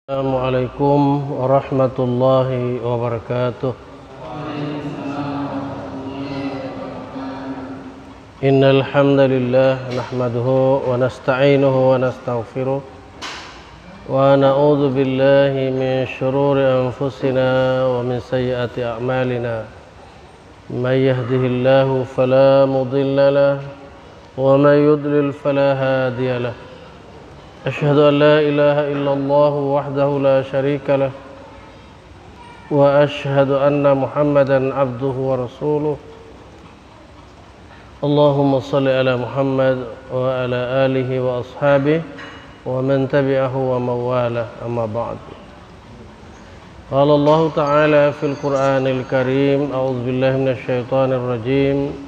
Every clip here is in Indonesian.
Assalamualaikum warahmatullahi wabarakatuh. Innal hamdalillah nahmaduhu wa nasta'inuhu wa nastaghfiruh wa na'udzu billahi min shururi anfusina wa min sayyiati a'malina. May yahdihillahu fala mudilla lahu wa may yudlil fala hadiya lahu. أشهد أن لا إله إلا الله وحده لا شريك له وأشهد أن محمدا عبده ورسوله اللهم صل على محمد وعلى آله وأصحابه ومن تبعه ومن والاه أما بعد. قال الله تعالى في القرآن الكريم أعوذ بالله من الشيطان الرجيم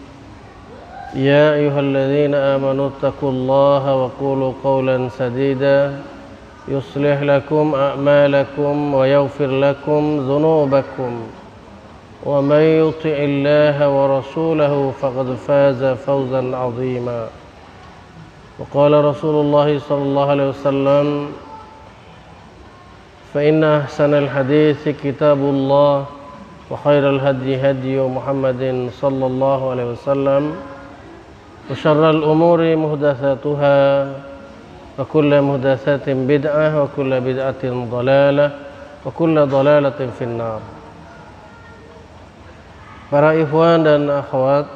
يا أيها الذين آمنوا اتقوا الله وقولوا قولا سديدا يصلح لكم أعمالكم ويغفر لكم ذنوبكم ومن يطع الله ورسوله فقد فاز فوزا عظيما. وقال رسول الله صلى الله عليه وسلم فإن أحسن الحديث كتاب الله وخير الهدي هدي محمد صلى الله عليه وسلم وشر الأمور محدثاتها وكل محدثة بدعة وكل بدعة ضلالة وكل ضلالة في النار. Para ikhwan dan akhwat,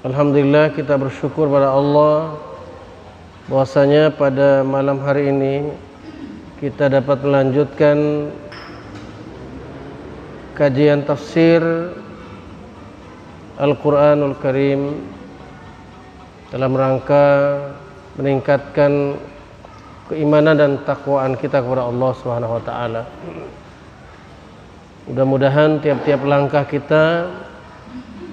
alhamdulillah kita bersyukur pada Allah bahwasanya pada malam hari ini kita dapat melanjutkan kajian tafsir Al-Quranul Karim dalam rangka meningkatkan keimanan dan takwaan kita kepada Allah Subhanahu wa taala. Mudah-mudahan tiap-tiap langkah kita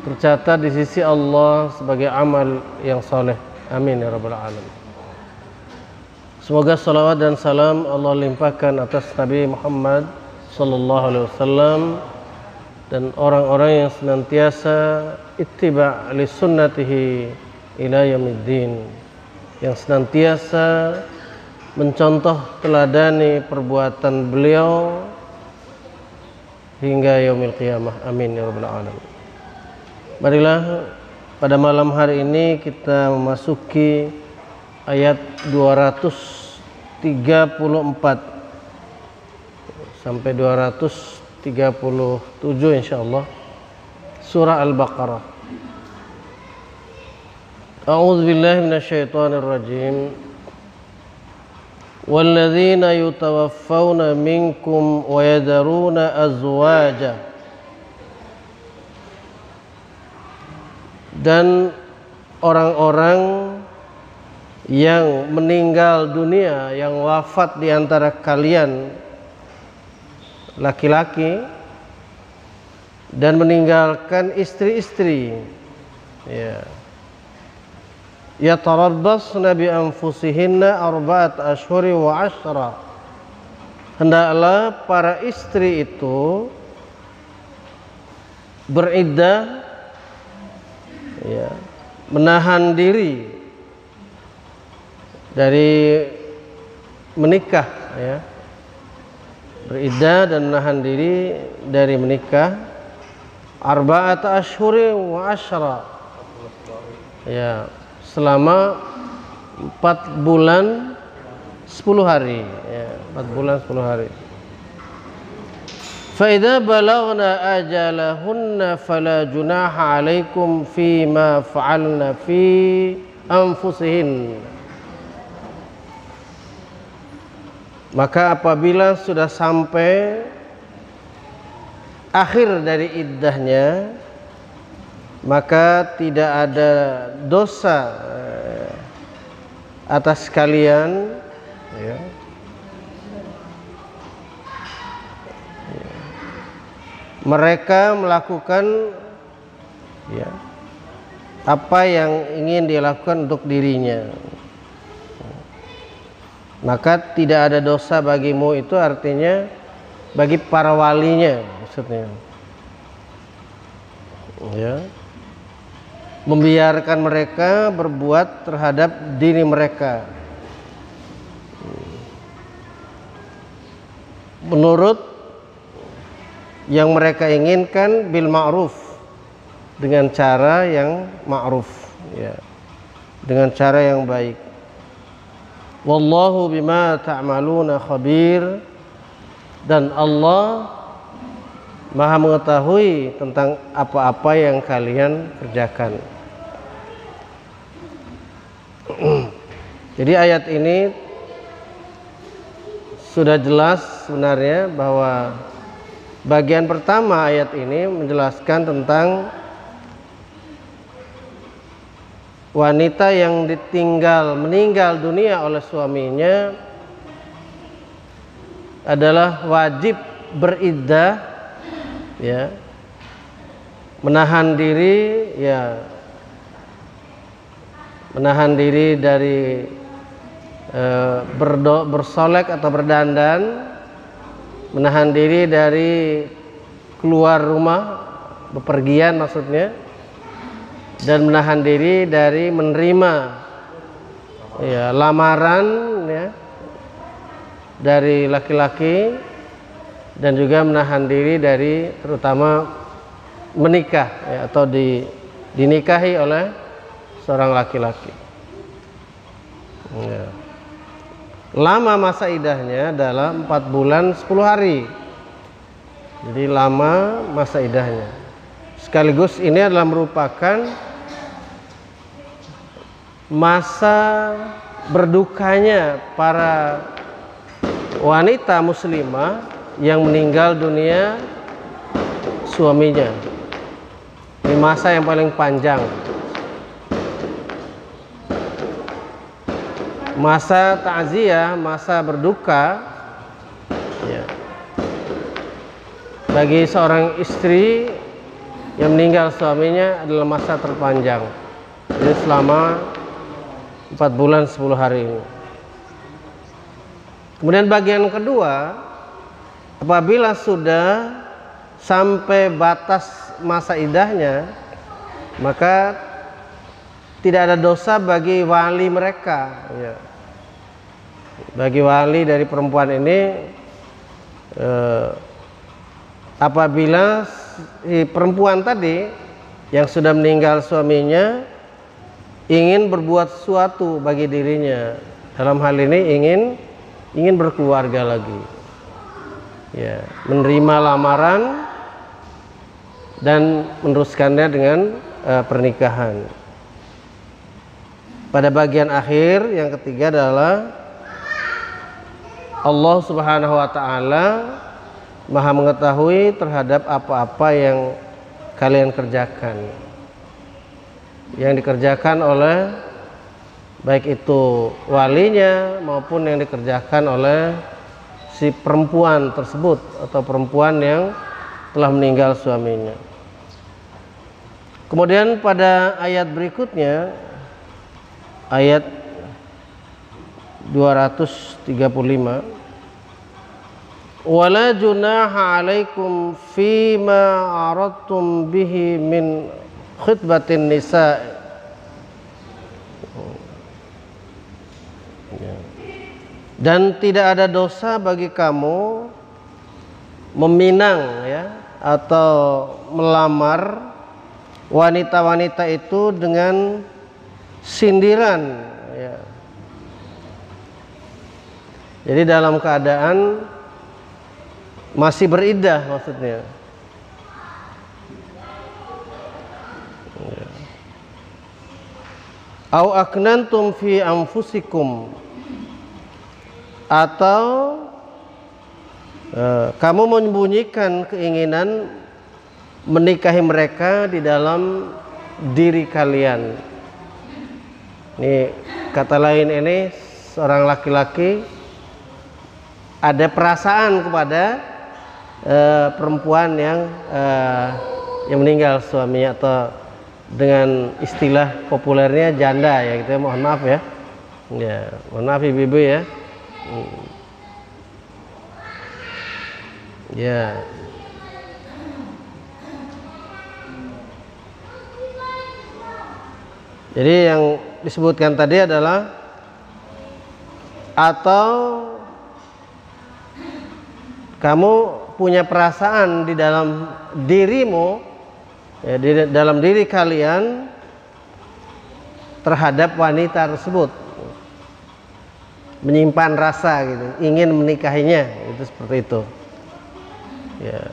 tercatat di sisi Allah sebagai amal yang soleh. Amin ya rabbal alamin. Semoga salawat dan salam Allah limpahkan atas Nabi Muhammad sallallahu alaihi wasallam dan orang-orang yang senantiasa ittiba' li sunnatihi ila yaumiddin, yang senantiasa mencontoh teladani perbuatan beliau hingga yaumil qiyamah. Amin ya rabbal alamin. Marilah pada malam hari ini kita memasuki ayat 234 sampai 237 insyaallah surah Al-Baqarah. A'udzu billahi minasyaitonir rajim. Walladzina yutawaffawna minkum wa yadharuna azwaja. Dan orang-orang yang meninggal dunia, yang wafat di antara kalian laki-laki dan meninggalkan istri-istri, ya, yatarabbasna bi anfusihinna arba'at ashhuri wa ashra. Hendaklah para istri itu beriddah, ya, menahan diri dari menikah, ya, beriddah dan menahan diri dari menikah arba'at ashhuri wa ashra, ya, selama 4 bulan 10 hari, ya, 4 bulan 10 hari. Fa idza balaghna ajalahunna fala junaha 'alaikum fima fa'alna fi anfusihin. Maka apabila sudah sampai akhir dari iddahnya, maka tidak ada dosa atas kalian, ya, mereka melakukan, ya, apa yang ingin dilakukan untuk dirinya. Maka tidak ada dosa bagimu, itu artinya bagi para walinya maksudnya, ya, membiarkan mereka berbuat terhadap diri mereka. menurut yang mereka inginkan bil ma'ruf, dengan cara yang ma'ruf, ya, dengan cara yang baik. Wallahu bima ta'maluna khabir, dan Allah Maha mengetahui tentang apa-apa yang kalian kerjakan. Jadi ayat ini sudah jelas sebenarnya bahwa bagian pertama ayat ini menjelaskan tentang wanita yang meninggal dunia oleh suaminya adalah wajib beriddah, ya, menahan diri, ya, menahan diri dari bersolek atau berdandan, menahan diri dari keluar rumah, bepergian maksudnya, dan menahan diri dari menerima, ya, lamaran, ya, dari laki-laki, dan juga menahan diri dari terutama menikah, ya, atau dinikahi oleh seorang laki-laki. Ya. Lama masa iddahnya adalah 4 bulan 10 hari. Jadi lama masa iddahnya. Sekaligus ini adalah merupakan masa berdukanya para wanita muslimah yang meninggal dunia suaminya. Ini masa yang paling panjang. Masa takziah, masa berduka, ya, bagi seorang istri yang meninggal suaminya adalah masa terpanjang. Ini selama 4 bulan 10 hari ini. Kemudian bagian kedua, apabila sudah sampai batas masa iddahnya, maka tidak ada dosa bagi wali mereka, ya. Bagi wali dari perempuan ini, apabila si perempuan tadi yang sudah meninggal suaminya ingin berbuat sesuatu bagi dirinya, dalam hal ini ingin berkeluarga lagi, ya, menerima lamaran dan meneruskannya dengan pernikahan. Pada bagian akhir yang ketiga adalah Allah Subhanahu wa ta'ala Maha mengetahui terhadap apa-apa yang kalian kerjakan, yang dikerjakan oleh baik itu walinya maupun yang dikerjakan oleh si perempuan tersebut atau perempuan yang telah meninggal suaminya. Kemudian pada ayat berikutnya, ayat 235, wala junaha alaikum fima aradtum bihi min khutbatin nisa, dan tidak ada dosa bagi kamu meminang, ya, atau melamar wanita-wanita itu dengan sindiran, ya. Jadi dalam keadaan masih beriddah maksudnya. Au aknantum fi anfusikum, atau kamu menyembunyikan keinginan menikahi mereka di dalam diri kalian. Ini kata lain, ini seorang laki-laki ada perasaan kepada perempuan yang meninggal suaminya, atau dengan istilah populernya janda, ya, gitu ya. Mohon maaf ya. Ya, mohon maaf ibu-ibu ya. Ya. Jadi yang disebutkan tadi adalah atau kamu punya perasaan di dalam dirimu, ya, di dalam diri kalian terhadap wanita tersebut, menyimpan rasa gitu, ingin menikahinya, itu seperti itu. Ya.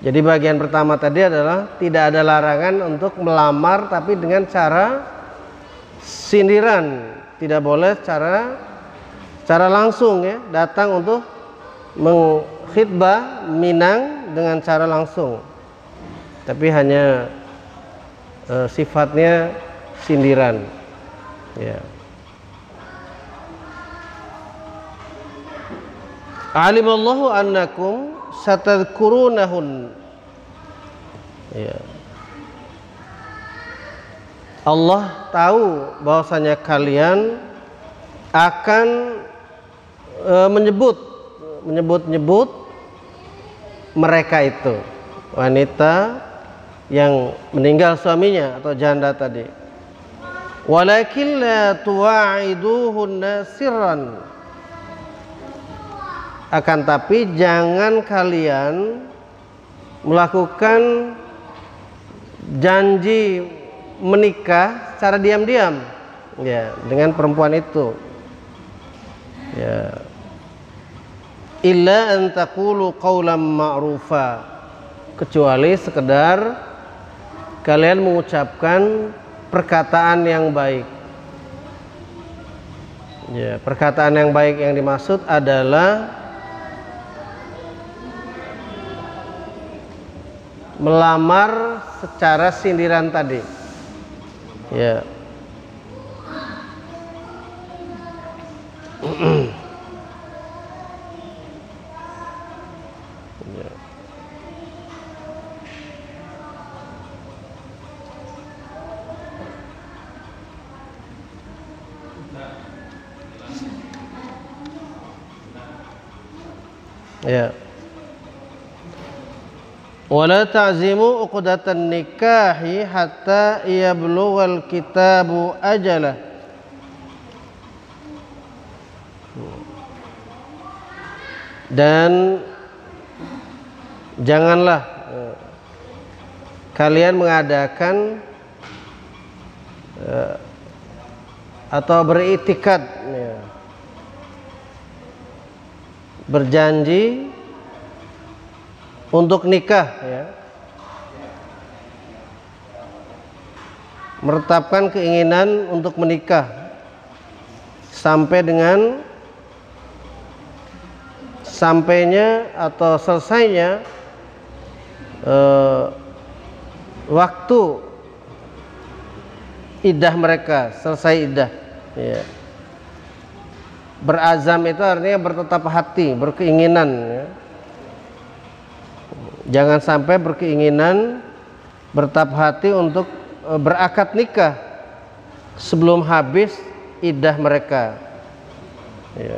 Jadi bagian pertama tadi adalah tidak ada larangan untuk melamar, tapi dengan cara sindiran, tidak boleh cara langsung, ya, datang untuk mengkhitbah minang dengan cara langsung, tapi hanya sifatnya sindiran, ya. Alimallahu annakum satadkurunahun, ya. Allah tahu bahwasanya kalian akan menyebut mereka itu, wanita yang meninggal suaminya atau janda tadi. Walakin la tuwa'iduhunna sirran, akan tapi jangan kalian melakukan janji menikah secara diam-diam, ya, dengan perempuan itu, ya. Illa an taqulu qawlan ma'rufa, kecuali sekedar kalian mengucapkan perkataan yang baik. Ya, perkataan yang baik yang dimaksud adalah melamar secara sindiran tadi, ya. Ya. Wala ta'zimu uqdatan nikahi hatta yablughal kitabu ajalah. Dan janganlah kalian mengadakan atau beriktikad, ya, berjanji untuk nikah, ya, menetapkan keinginan untuk menikah sampai dengan sampainya atau selesainya waktu iddah mereka, selesai iddah, ya. Berazam itu artinya bertetap hati, berkeinginan, ya. Jangan sampai berkeinginan, bertetap hati untuk berakad nikah sebelum habis iddah mereka, ya.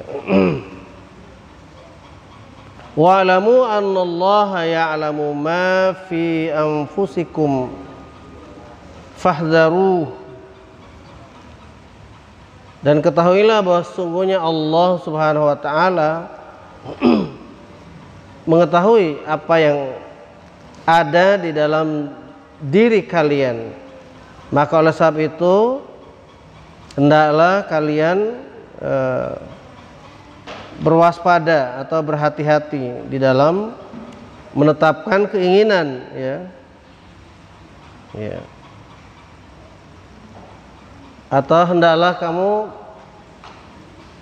Wa'lamu annallaha ya'lamu ma fi anfusikum fahdharuh, dan ketahuilah bahwa sesungguhnya Allah Subhanahu wa taala mengetahui apa yang ada di dalam diri kalian, maka oleh sebab itu hendaklah kalian berwaspada atau berhati-hati di dalam menetapkan keinginan, ya, ya. Atau hendaklah kamu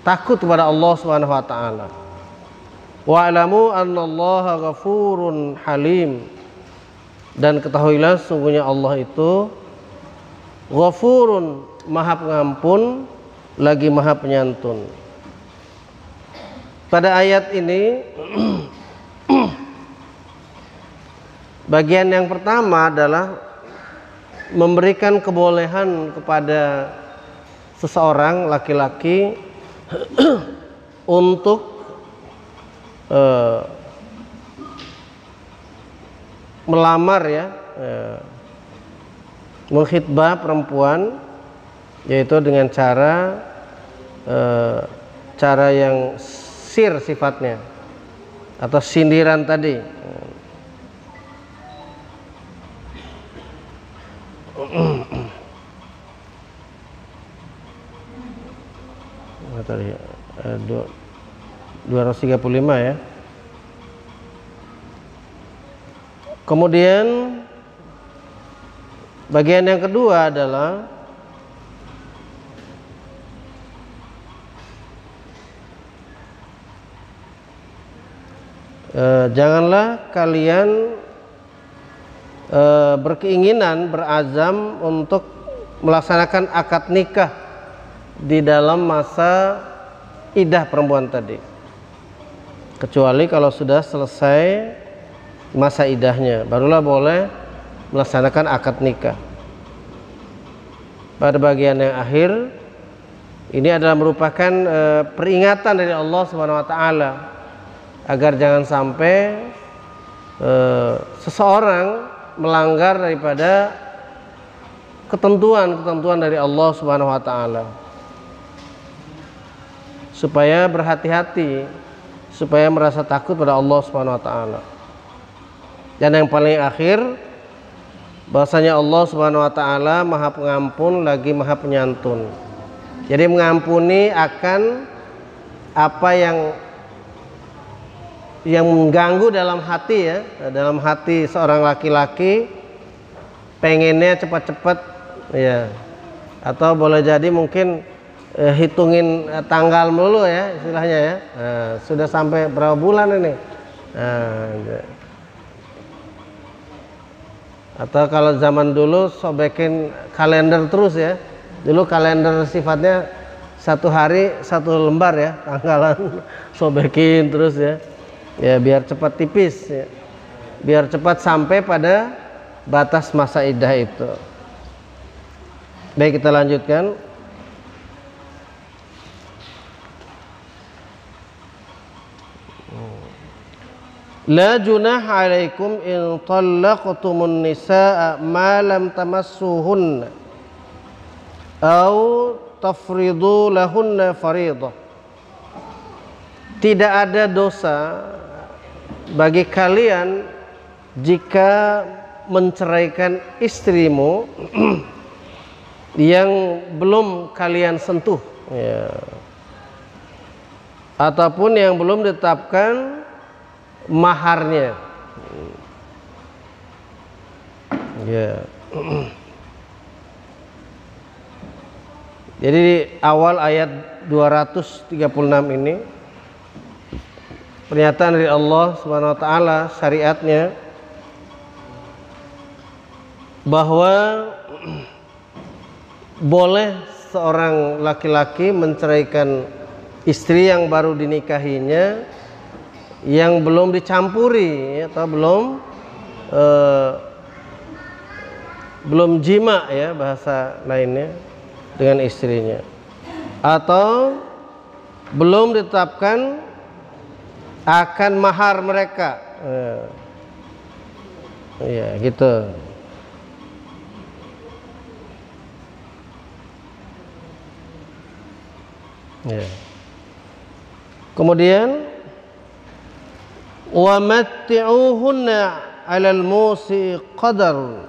takut kepada Allah Subhanahu wa taala. Wa'lamu annallaha ghafurun halim, dan ketahuilah sesungguhnya Allah itu ghafurun, maha pengampun lagi maha penyantun. Pada ayat ini bagian yang pertama adalah memberikan kebolehan kepada seseorang laki-laki untuk melamar, ya, mengkhitbah perempuan, yaitu dengan cara yang sir sifatnya, atau sindiran tadi. Tadi 235 ya. Kemudian bagian yang kedua adalah janganlah kalian berkeinginan, berazam untuk melaksanakan akad nikah di dalam masa iddah perempuan tadi, kecuali kalau sudah selesai masa iddahnya, barulah boleh melaksanakan akad nikah. Pada bagian yang akhir ini adalah merupakan peringatan dari Allah Subhanahu wa taala agar jangan sampai seseorang melanggar daripada ketentuan-ketentuan dari Allah Subhanahu wa taala. Supaya berhati-hati, supaya merasa takut pada Allah Subhanahu wa taala. Dan yang paling akhir, bahwasanya Allah Subhanahu wa taala Maha Pengampun lagi Maha Penyantun. Jadi mengampuni akan apa yang mengganggu dalam hati ya, dalam hati seorang laki-laki, pengennya cepat-cepat ya, atau boleh jadi mungkin hitungin tanggal dulu ya istilahnya ya. Nah, sudah sampai berapa bulan ini? Nah, atau kalau zaman dulu sobekin kalender terus ya. Dulu kalender sifatnya satu hari satu lembar ya, tanggalan sobekin terus ya. Ya biar cepat tipis ya. Biar cepat sampai pada batas masa iddah itu. Baik, kita lanjutkan. La junah alaikum in talaqtumun nisaa ma lam tamassuhunna aw tafridu lahunna fariidah. Tidak ada dosa bagi kalian jika menceraikan istrimu yang belum kalian sentuh ya, ataupun yang belum ditetapkan maharnya ya. Jadi di awal ayat 236 ini pernyataan dari Allah Subhanahu wa taala, syariatnya bahwa boleh seorang laki-laki menceraikan istri yang baru dinikahinya yang belum dicampuri atau belum jima ya bahasa lainnya dengan istrinya, atau belum ditetapkan akan mahar mereka ya gitu. Ya. Kemudian wa matti'uhunna 'alal musi qadar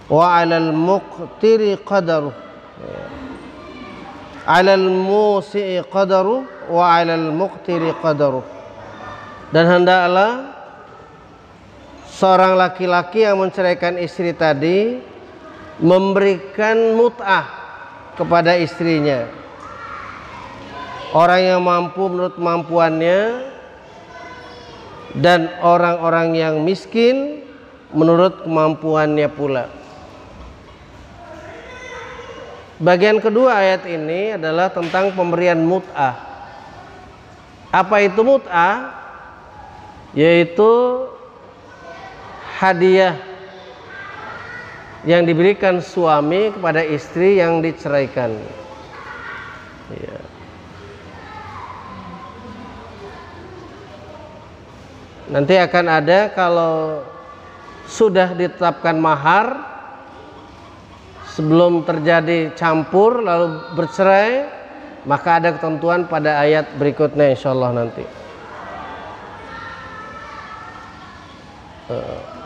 wa 'alal muqtiri qadar. 'Alal musi qadaru wa 'alal muqtiri qadaru. Dan hendaklah seorang laki-laki yang menceraikan istri tadi memberikan mut'ah kepada istrinya. Orang yang mampu menurut kemampuannya dan orang-orang yang miskin menurut kemampuannya pula. Bagian kedua ayat ini adalah tentang pemberian mut'ah. Apa itu mut'ah? Yaitu hadiah yang diberikan suami kepada istri yang diceraikan ya. Nanti akan ada kalau sudah ditetapkan mahar sebelum terjadi campur lalu bercerai, maka ada ketentuan pada ayat berikutnya insyaallah nanti.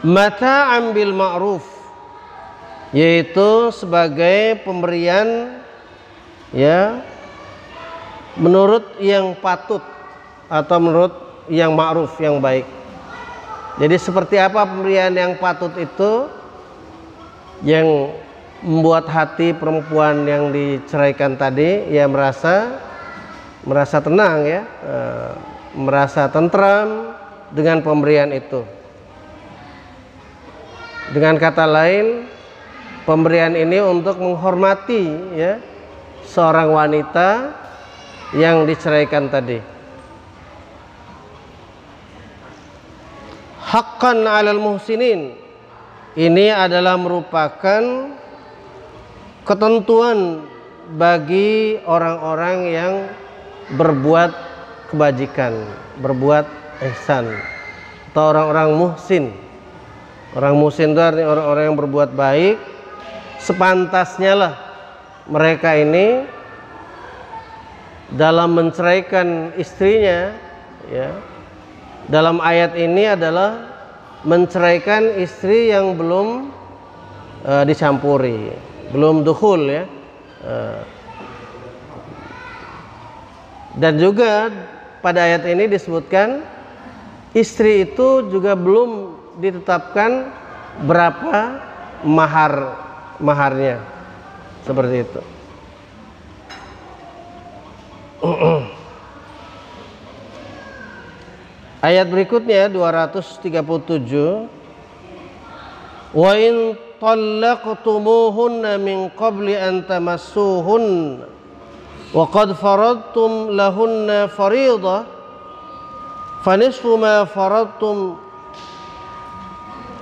mata'an bil ma'ruf, yaitu sebagai pemberian ya menurut yang patut atau menurut yang ma'ruf, yang baik. Jadi seperti apa pemberian yang patut itu, yang membuat hati perempuan yang diceraikan tadi ya merasa tenang ya, merasa tentram dengan pemberian itu. Dengan kata lain, pemberian ini untuk menghormati ya seorang wanita yang diceraikan tadi. Haqqan 'alal muhsinin, ini adalah merupakan ketentuan bagi orang-orang yang berbuat kebajikan, berbuat ihsan, atau orang-orang muhsin. Orang muhsin itu artinya orang-orang yang berbuat baik. Sepantasnya lah mereka ini dalam menceraikan istrinya ya, dalam ayat ini adalah menceraikan istri yang belum dicampuri, belum dukhul ya. Dan juga pada ayat ini disebutkan istri itu juga belum ditetapkan berapa maharnya, seperti itu. Ayat berikutnya 237, wa in talaqtumuhunna min qabli an tamassuhun wa qad faradtum lahunna fariidah fanisfu ma faradtum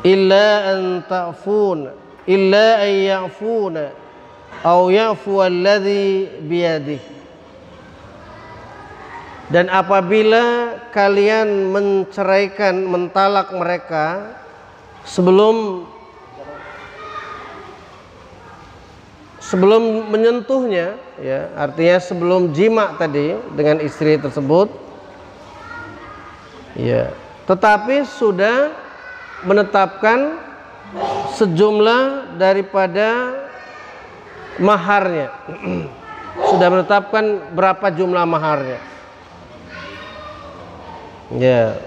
illa an ta'funa illa an ya'funa aw ya'fu alladhi biyadihi. Dan apabila kalian menceraikan, mentalak mereka sebelum menyentuhnya ya, artinya sebelum jima tadi dengan istri tersebut ya, tetapi sudah menetapkan sejumlah daripada maharnya sudah menetapkan berapa jumlah maharnya ya,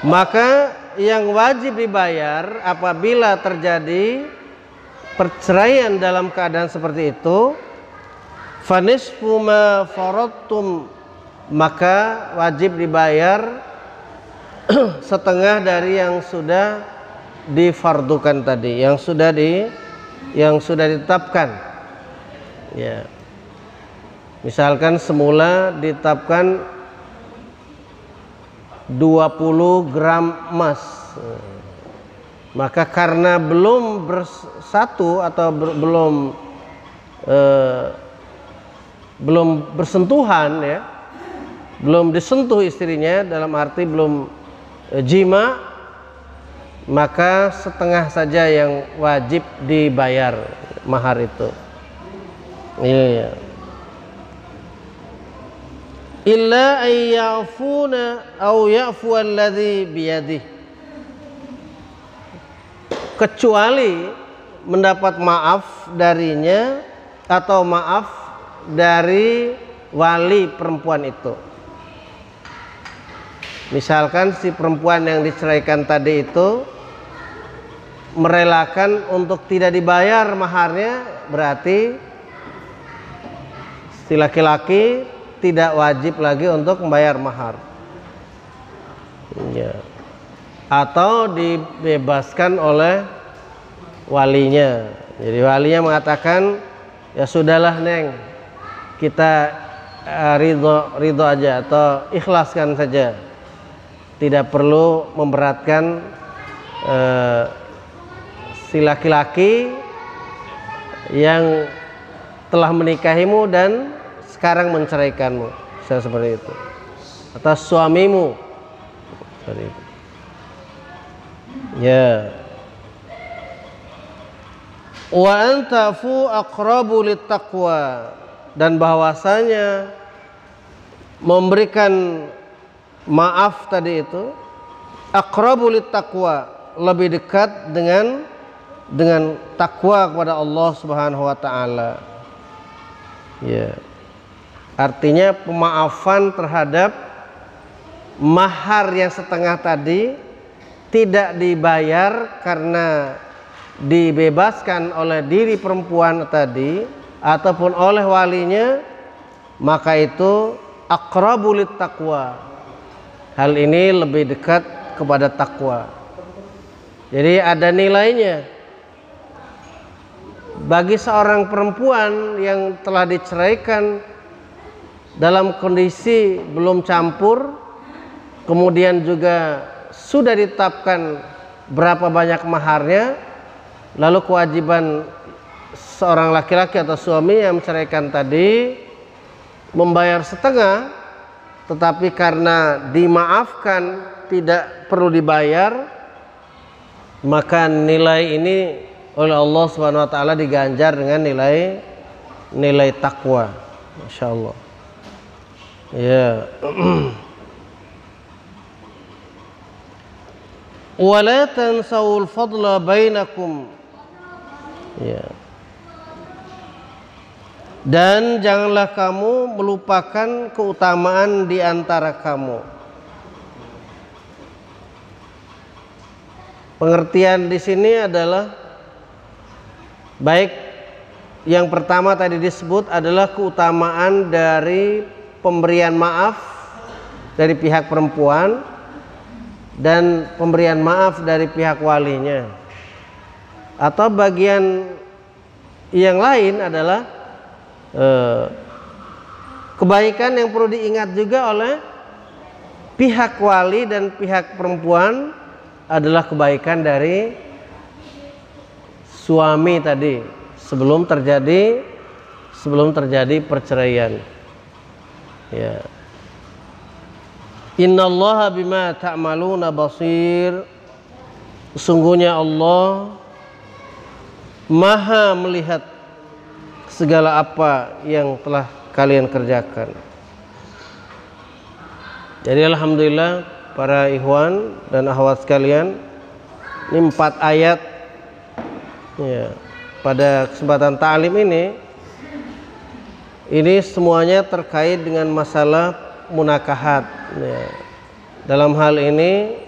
maka yang wajib dibayar apabila terjadi perceraian dalam keadaan seperti itu, fanisfu ma faradtum, maka wajib dibayar setengah dari yang sudah difardukan tadi, yang sudah ditetapkan ya. Misalkan semula ditetapkan 20 gram emas, maka karena belum bersatu atau belum bersentuhan ya, belum disentuh istrinya, dalam arti belum jima, maka setengah saja yang wajib dibayar mahar itu. Iya. Illa ayyafuna aw ya'fu alladhi biyadih, kecuali mendapat maaf darinya atau maaf dari wali perempuan itu. Misalkan si perempuan yang diceraikan tadi itu merelakan untuk tidak dibayar maharnya, berarti si laki-laki tidak wajib lagi untuk membayar mahar ya, atau dibebaskan oleh walinya. Jadi walinya mengatakan ya sudahlah Neng, kita ridho aja atau ikhlaskan saja, tidak perlu memberatkan si laki-laki yang telah menikahimu dan sekarang menceraikanmu, seperti itu, atas suamimu, seperti itu. Ya. Wa antafu aqrabu littaqwa, dan bahwasanya memberikan maaf tadi itu aqrabu lit taqwa, lebih dekat dengan takwa kepada Allah Subhanahu wa taala. Ya. Artinya pemaafan terhadap mahar yang setengah tadi tidak dibayar karena dibebaskan oleh diri perempuan tadi ataupun oleh walinya, maka itu aqrabu lit taqwa. Hal ini lebih dekat kepada takwa. Jadi ada nilainya bagi seorang perempuan yang telah diceraikan dalam kondisi belum campur, kemudian juga sudah ditetapkan berapa banyak maharnya, lalu kewajiban seorang laki-laki atau suami yang menceraikan tadi membayar setengah, tetapi karena dimaafkan tidak perlu dibayar, maka nilai ini oleh Allah Subhanahu wa taala diganjar dengan nilai takwa. Masya Allah. Ya. Wala tansawul fadla bainakum. Ya. Dan janganlah kamu melupakan keutamaan di antara kamu. Pengertian di sini adalah baik yang pertama tadi disebut adalah keutamaan dari pemberian maaf dari pihak perempuan dan pemberian maaf dari pihak walinya. Atau bagian yang lain adalah kebaikan yang perlu diingat juga oleh pihak wali dan pihak perempuan adalah kebaikan dari suami tadi sebelum terjadi perceraian. Ya. Innallaha bima ta'maluna basir. Sesungguhnya Allah Maha melihat segala apa yang telah kalian kerjakan. Jadi alhamdulillah para ikhwan dan akhwat sekalian, ini 4 ayat ya, pada kesempatan ta'lim ini semuanya terkait dengan masalah munakahat ya. Dalam hal ini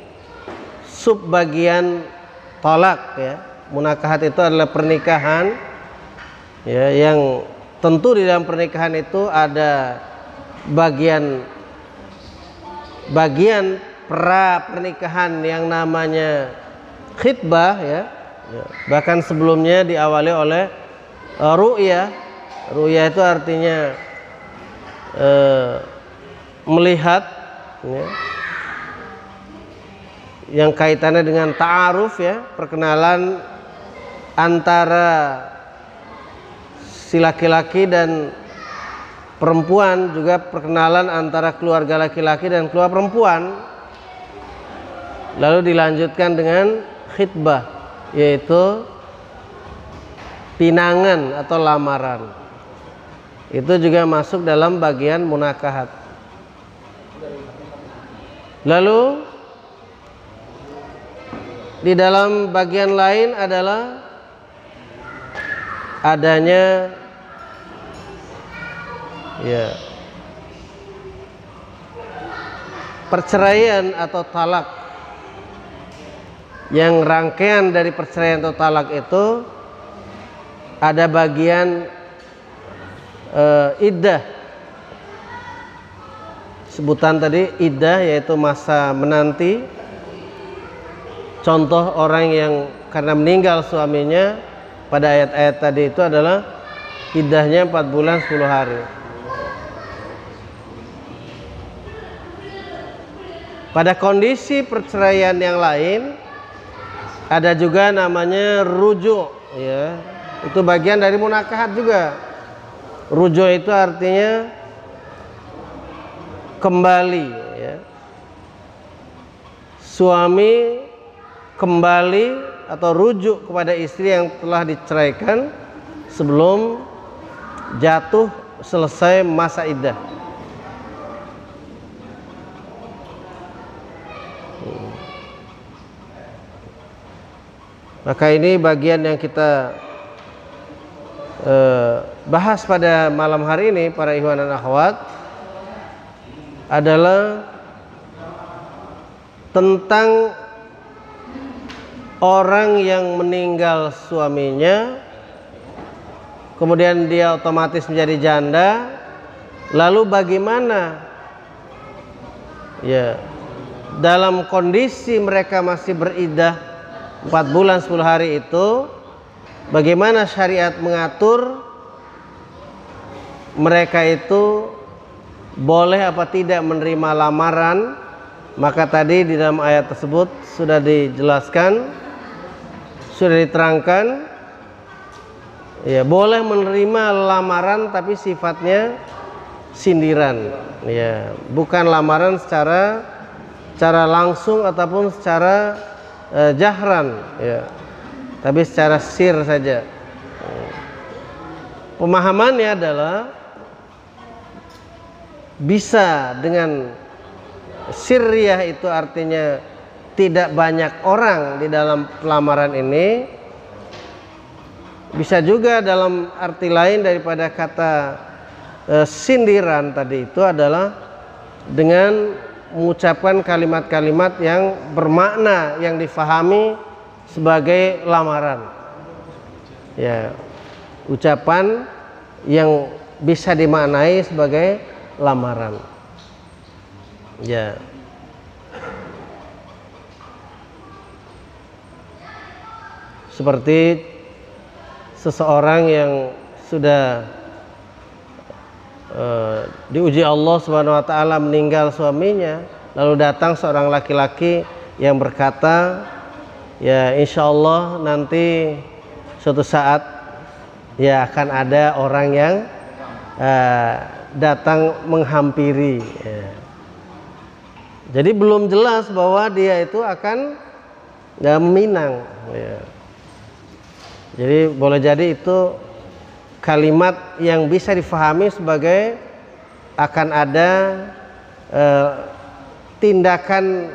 subbagian talak ya. Munakahat itu adalah pernikahan ya, yang tentu di dalam pernikahan itu ada bagian pra pernikahan yang namanya khitbah ya. Bahkan sebelumnya diawali oleh ru'yah. Ru'yah itu artinya melihat ya, yang kaitannya dengan ta'aruf ya, perkenalan antara si laki-laki dan perempuan, juga perkenalan antara keluarga laki-laki dan keluarga perempuan. Lalu dilanjutkan dengan khitbah, yaitu pinangan atau lamaran. Itu juga masuk dalam bagian munakahat. Lalu di dalam bagian lain adalah adanya ya perceraian atau talak. Yang rangkaian dari perceraian atau talak itu ada bagian iddah. Sebutan tadi iddah yaitu masa menanti. Contoh orang yang karena meninggal suaminya pada ayat-ayat tadi itu adalah iddahnya 4 bulan 10 hari. Pada kondisi perceraian yang lain ada juga namanya rujuk ya. Itu bagian dari munakahat juga. Rujuk itu artinya kembali ya. Suami kembali atau rujuk kepada istri yang telah diceraikan sebelum jatuh selesai masa iddah. Maka ini bagian yang kita bahas pada malam hari ini para ikhwan dan akhwat adalah tentang orang yang meninggal suaminya, kemudian dia otomatis menjadi janda. Lalu bagaimana ya dalam kondisi mereka masih beriddah 4 bulan 10 hari itu, bagaimana syariat mengatur mereka itu boleh apa tidak menerima lamaran. Maka tadi di dalam ayat tersebut sudah dijelaskan, sudah diterangkan, ya boleh menerima lamaran tapi sifatnya sindiran, ya bukan lamaran secara langsung ataupun secara jahran, ya tapi secara sir saja. Pemahamannya adalah bisa dengan sirriyah, itu artinya tidak banyak orang di dalam lamaran ini. Bisa juga dalam arti lain daripada kata sindiran tadi itu adalah dengan mengucapkan kalimat-kalimat yang bermakna, yang difahami sebagai lamaran, ya ucapan yang bisa dimaknai sebagai lamaran, ya. Seperti seseorang yang sudah diuji Allah Subhanahu wa taala, meninggal suaminya, lalu datang seorang laki-laki yang berkata, ya insya Allah nanti suatu saat ya akan ada orang yang datang menghampiri, ya. Jadi belum jelas bahwa dia itu akan meminang, ya. Jadi boleh jadi itu kalimat yang bisa difahami sebagai akan ada tindakan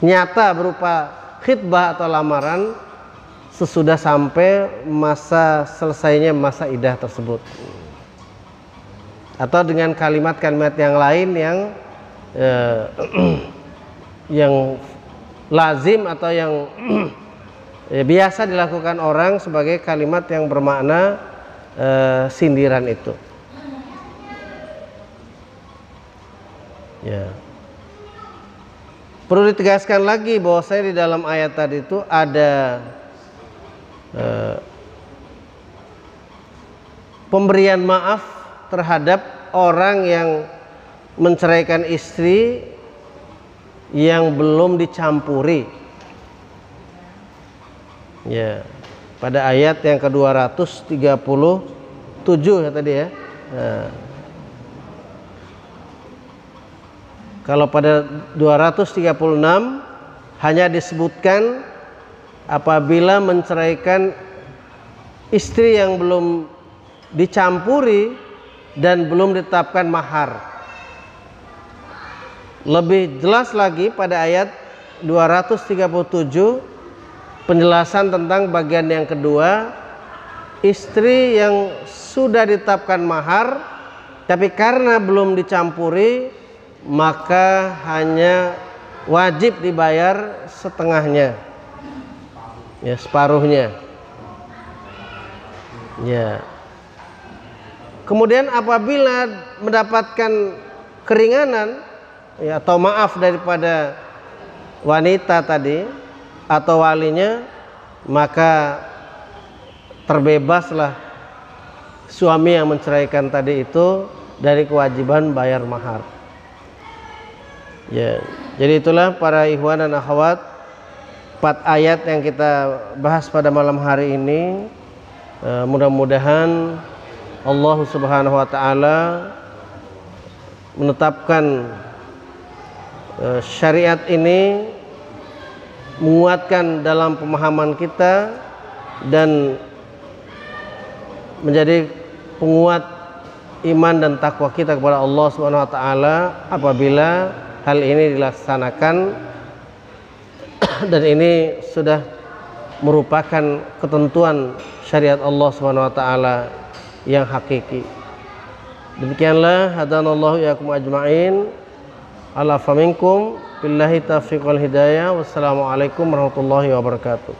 nyata berupa khitbah atau lamaran sesudah sampai masa selesainya masa iddah tersebut, atau dengan kalimat-kalimat yang lain yang lazim atau yang biasa dilakukan orang sebagai kalimat yang bermakna sindiran itu, ya. Perlu ditegaskan lagi bahwasanya di dalam ayat tadi itu ada pemberian maaf terhadap orang yang menceraikan istri yang belum dicampuri, ya. Pada ayat yang ke-237 ya tadi, ya. Nah, kalau pada 236 hanya disebutkan apabila menceraikan istri yang belum dicampuri dan belum ditetapkan mahar. Lebih jelas lagi pada ayat 237 penjelasan tentang bagian yang kedua, istri yang sudah ditetapkan mahar tapi karena belum dicampuri maka hanya wajib dibayar setengahnya, ya separuhnya, ya. Kemudian apabila mendapatkan keringanan, ya, atau maaf daripada wanita tadi atau walinya, maka terbebaslah suami yang menceraikan tadi itu dari kewajiban bayar mahar, ya. Jadi itulah para ikhwan dan akhwat, 4 ayat yang kita bahas pada malam hari ini. Mudah-mudahan Allah Subhanahu wa taala menetapkan syariat ini, menguatkan dalam pemahaman kita dan menjadi penguat iman dan takwa kita kepada Allah Subhanahu wa taala apabila hal ini dilaksanakan dan ini sudah merupakan ketentuan syariat Allah Subhanahu wa taala yang hakiki. Demikianlah hadanallahu iyyakum ajmain. Ala faminkum billahi taufiq wal hidayah. Wassalamualaikum warahmatullahi wabarakatuh.